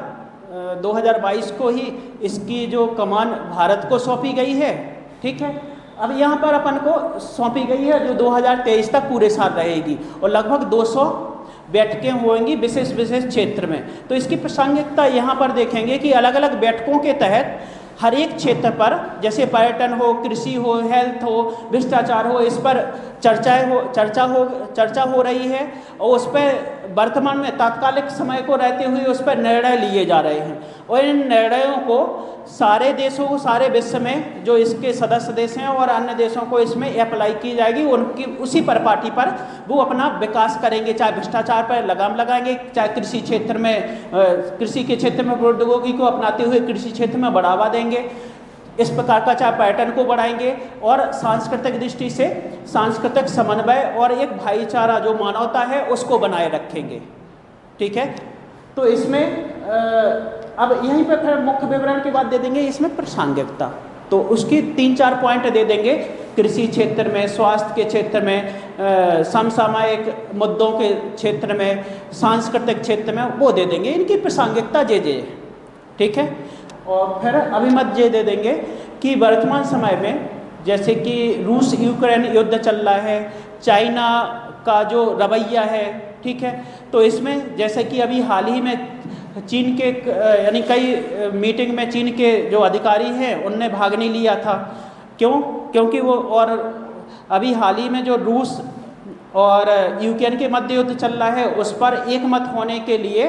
2022 को ही इसकी जो कमान भारत को सौंपी गई है। ठीक है, अब यहाँ पर अपन को सौंपी गई है जो 2023 तक पूरे साल रहेगी, और लगभग 200 बैठकें होंगी विशेष क्षेत्र में। तो इसकी प्रासंगिकता यहाँ पर देखेंगे कि अलग अलग बैठकों के तहत हर एक क्षेत्र पर, जैसे पर्यटन हो, कृषि हो, हेल्थ हो, भ्रष्टाचार हो, इस पर चर्चा हो रही है और उस पर वर्तमान में तात्कालिक समय को रहते हुए उस पर निर्णय लिए जा रहे हैं। और इन निर्णयों को सारे देशों को, सारे विश्व में जो इसके सदस्य देश हैं और अन्य देशों को इसमें अप्लाई की जाएगी। उनकी उसी परिपाटी पर वो अपना विकास करेंगे, चाहे भ्रष्टाचार पर लगाम लगाएंगे, चाहे कृषि क्षेत्र में, कृषि के क्षेत्र में प्रौद्योगिकी को अपनाते हुए कृषि क्षेत्र में बढ़ावा देंगे, इस प्रकार का चाहे पर्यटन को बढ़ाएंगे और सांस्कृतिक दृष्टि से सांस्कृतिक समन्वय और एक भाईचारा जो मानवता है उसको बनाए रखेंगे। ठीक है, तो इसमें अब यहीं पर फिर मुख्य विवरण की बात दे देंगे, इसमें प्रासंगिकता, तो उसकी 3-4 पॉइंट दे देंगे। कृषि क्षेत्र में, स्वास्थ्य के क्षेत्र में, समसामयिक मुद्दों के क्षेत्र में, सांस्कृतिक क्षेत्र में, वो दे देंगे इनकी प्रासंगिकता जे। ठीक है, और फिर अभिमत ये दे देंगे कि वर्तमान समय में जैसे कि रूस यूक्रेन युद्ध चल रहा है, चाइना का जो रवैया है, ठीक है, तो इसमें जैसे कि अभी हाल ही में चीन के यानी कई मीटिंग में चीन के जो अधिकारी हैं उनने भाग नहीं लिया था। क्यों? क्योंकि वो, और अभी हाल ही में जो रूस और यूक्रेन के मध्य युद्ध चल रहा है उस पर एक मत होने के लिए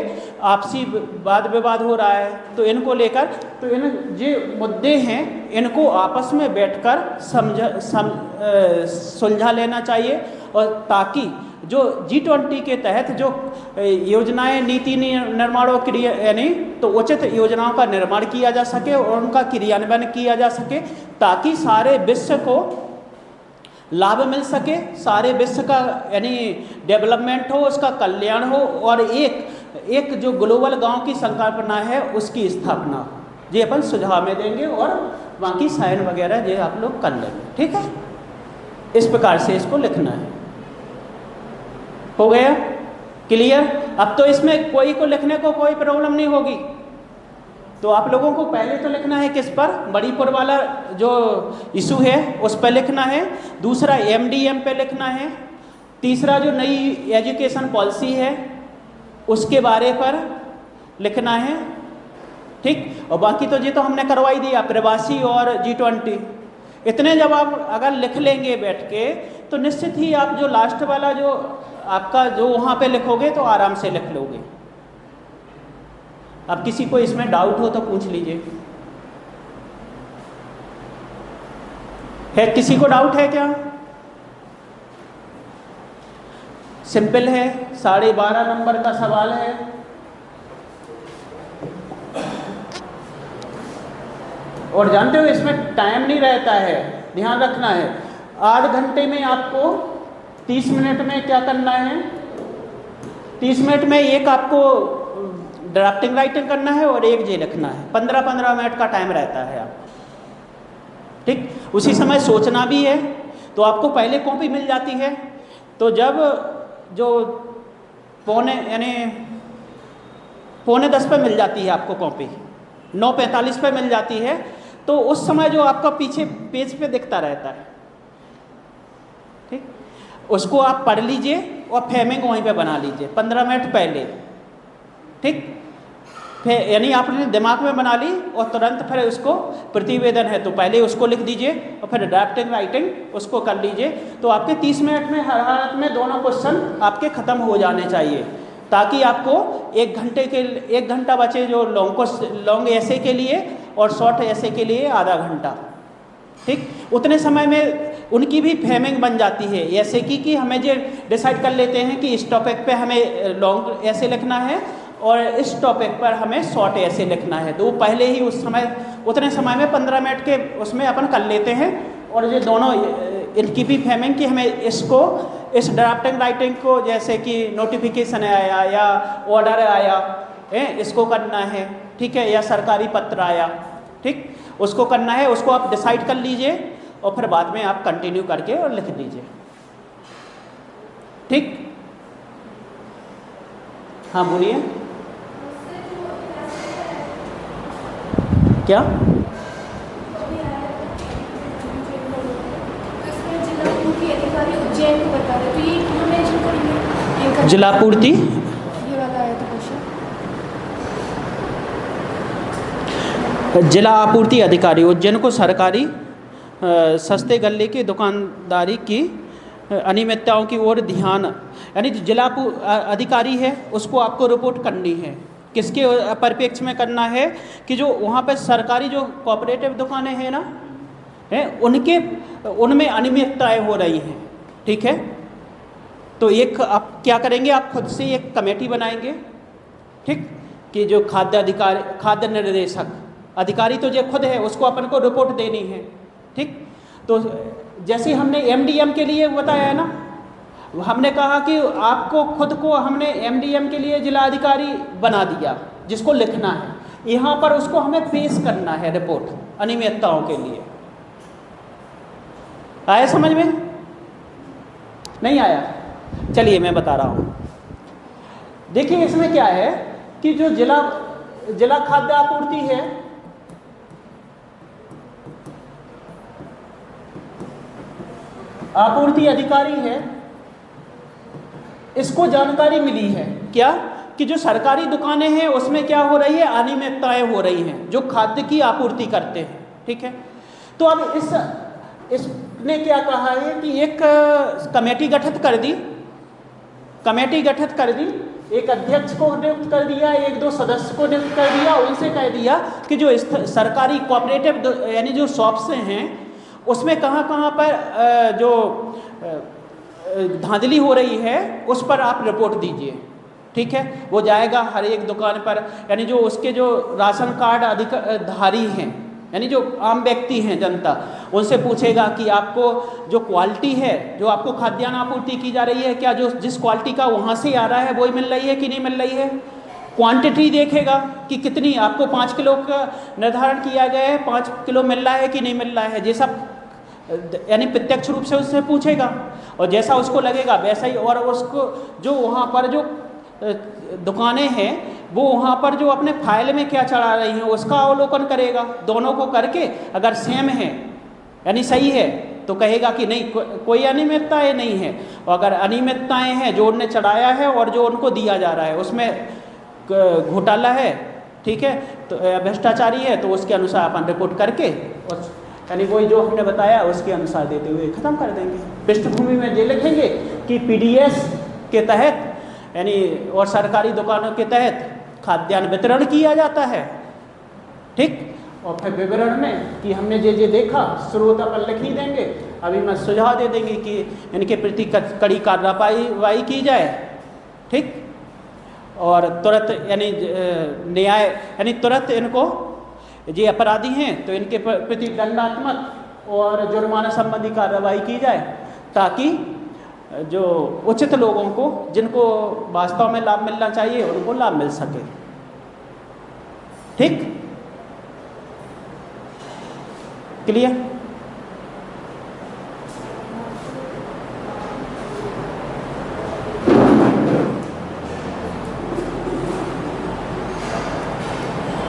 आपसी वाद विवाद हो रहा है। तो इनको लेकर, तो इन जो मुद्दे हैं इनको आपस में बैठकर सुलझा लेना चाहिए, और ताकि जो G20 के तहत जो योजनाएं, नीति निर्माण और क्रिया, यानी तो उचित योजनाओं का निर्माण किया जा सके और उनका क्रियान्वयन किया जा सके, ताकि सारे विश्व को लाभ मिल सके, सारे विश्व का यानी डेवलपमेंट हो, उसका कल्याण हो, और एक जो ग्लोबल गांव की संकल्पना है उसकी स्थापना हो। ये अपन सुझाव में देंगे और बाकी साइन वगैरह ये आप लोग कर लेंगे। ठीक है, इस प्रकार से इसको लिखना है। हो गया क्लियर? अब तो इसमें कोई को लिखने को कोई प्रॉब्लम नहीं होगी। तो आप लोगों को पहले तो लिखना है किस पर, मणिपुर वाला जो इशू है उस पर लिखना है, दूसरा MDM पे लिखना है, तीसरा जो नई एजुकेशन पॉलिसी है उसके बारे पर लिखना है। ठीक, और बाकी तो ये तो हमने करवाई दिया, प्रवासी और G20, इतने जब आप अगर लिख लेंगे बैठ के तो निश्चित ही आप जो लास्ट वाला जो आपका जो वहाँ पे लिखोगे तो आराम से लिख लोगे। अब किसी को इसमें डाउट हो तो पूछ लीजिए। है किसी को डाउट है क्या? सिंपल है, 12.5 नंबर का सवाल है। और जानते हो इसमें टाइम नहीं रहता है, ध्यान रखना है। आध घंटे में आपको 30 मिनट में क्या करना है, 30 मिनट में एक आपको ड्राफ्टिंग राइटिंग करना है और एक जे लिखना है। 15-15 मिनट का टाइम रहता है आपको। ठीक, उसी समय सोचना भी है। तो आपको पहले कॉपी मिल जाती है, तो जब जो पौने 10 पे मिल जाती है आपको कॉपी, 9:45 पे मिल जाती है, तो उस समय जो आपका पीछे पेज पे दिखता रहता है, ठीक, उसको आप पढ़ लीजिए और फ्रेमिंग वहीं पे बना लीजिए 15 मिनट पहले। ठीक, फिर यानी आपने दिमाग में बना ली और तुरंत फिर उसको प्रतिवेदन है तो पहले उसको लिख दीजिए और फिर ड्राफ्टिंग राइटिंग उसको कर लीजिए। तो आपके 30 मिनट में हर हालत में दोनों क्वेश्चन आपके ख़त्म हो जाने चाहिए, ताकि आपको 1 घंटा बचे जो लॉन्ग ऐसे के लिए और शॉर्ट ऐसे के लिए आधा घंटा। ठीक, उतने समय में उनकी भी फ्रेमिंग बन जाती है ऐसे कि हमें जो डिसाइड कर लेते हैं कि इस टॉपिक पे हमें लॉन्ग ऐसे लिखना है और इस टॉपिक पर हमें शॉर्ट ऐसे लिखना है। तो पहले ही उतने समय में 15 मिनट के उसमें अपन कर लेते हैं। और ये दोनों इनकी भी फ्रेमिंग कि हमें इस ड्राफ्टिंग राइटिंग को, जैसे कि नोटिफिकेशन आया या ऑर्डर आया है, इसको करना है, ठीक है, या सरकारी पत्र आया, ठीक, उसको करना है, उसको आप डिसाइड कर लीजिए और फिर बाद में आप कंटिन्यू करके और लिख दीजिए। ठीक, हाँ बोलिए। क्या? जिला पूर्ति जिला आपूर्ति अधिकारी उज्जैन को सरकारी सस्ते गल्ले की दुकानदारी की अनियमितताओं की ओर ध्यान, यानी जो जिला अधिकारी है उसको आपको रिपोर्ट करनी है। किसके परिप्रेक्ष्य में करना है कि जो वहाँ पर सरकारी जो कोऑपरेटिव दुकानें हैं ना, उनमें अनियमितताएँ हो रही हैं। ठीक है, तो एक आप क्या करेंगे, आप खुद से एक कमेटी बनाएंगे, ठीक, कि जो खाद्य निर्देशक अधिकारी तो जो खुद है उसको अपन को रिपोर्ट देनी है। ठीक, तो जैसे हमने एमडीएम के लिए बताया है ना, हमने कहा कि आपको खुद को हमने एमडीएम के लिए जिला अधिकारी बना दिया जिसको लिखना है, यहाँ पर उसको हमें पेश करना है रिपोर्ट अनियमितताओं के लिए। आया समझ में? नहीं आया? चलिए मैं बता रहा हूँ। देखिए इसमें क्या है कि जो जिला खाद्य आपूर्ति है, आपूर्ति अधिकारी है, इसको जानकारी मिली है क्या कि जो सरकारी दुकानें हैं उसमें क्या हो रही है, अनियमितताएं हो रही हैं जो खाद्य की आपूर्ति करते हैं। ठीक है, तो अब इसने क्या कहा है कि एक कमेटी गठित कर दी, एक अध्यक्ष को नियुक्त कर दिया, 1-2 सदस्य को नियुक्त कर दिया, उनसे कह दिया कि जो सरकारी कोऑपरेटिव यानी जो शॉप्स हैं उसमें कहाँ पर जो धांधली हो रही है उस पर आप रिपोर्ट दीजिए। ठीक है, वो जाएगा हर एक दुकान पर, यानी जो उसके जो राशन कार्ड अधिकारी हैं यानी जो आम व्यक्ति हैं, जनता, उनसे पूछेगा कि आपको जो क्वालिटी है, जो आपको खाद्यान्न आपूर्ति की जा रही है, क्या जो जिस क्वालिटी का वहाँ से आ रहा है वही मिल रही है कि नहीं मिल रही है। क्वांटिटी देखेगा कि कितनी, आपको 5 किलो का निर्धारण किया गया है, 5 किलो मिल रहा है कि नहीं मिल रहा है, ये सब यानी प्रत्यक्ष रूप से उससे पूछेगा और जैसा उसको लगेगा वैसा ही, और उसको जो वहाँ पर जो दुकानें हैं वो वहाँ पर जो अपने फाइल में क्या चढ़ा रही हैं उसका अवलोकन करेगा। दोनों को करके अगर सेम है यानी सही है तो कहेगा कि नहीं, कोई अनियमितताएँ नहीं है, और अगर अनियमितताएँ हैं जो उनने चढ़ाया है और जो उनको दिया जा रहा है उसमें घोटाला है, ठीक है, तो भ्रष्टाचारी है, तो उसके अनुसार अपन रिपोर्ट करके यानी वही जो हमने बताया उसके अनुसार देते हुए ख़त्म कर देंगे। पृष्ठभूमि में ये लिखेंगे कि पीडीएस के तहत यानी और सरकारी दुकानों के तहत खाद्यान्न वितरण किया जाता है। ठीक, और फिर विवरण में कि हमने ये देखा स्रोत अपन लिख ही देंगे। अभी मैं सुझाव दे देंगे कि इनके प्रति कड़ी कार्रवाई की जाए। ठीक, और तुरंत यानी न्याय यानी तुरंत इनको, ये अपराधी हैं तो इनके प्रति दंडात्मक और जुर्माना संबंधी कार्रवाई की जाए ताकि जो उचित लोगों को, जिनको वास्तव में लाभ मिलना चाहिए, उनको लाभ मिल सके। ठीक, क्लियर?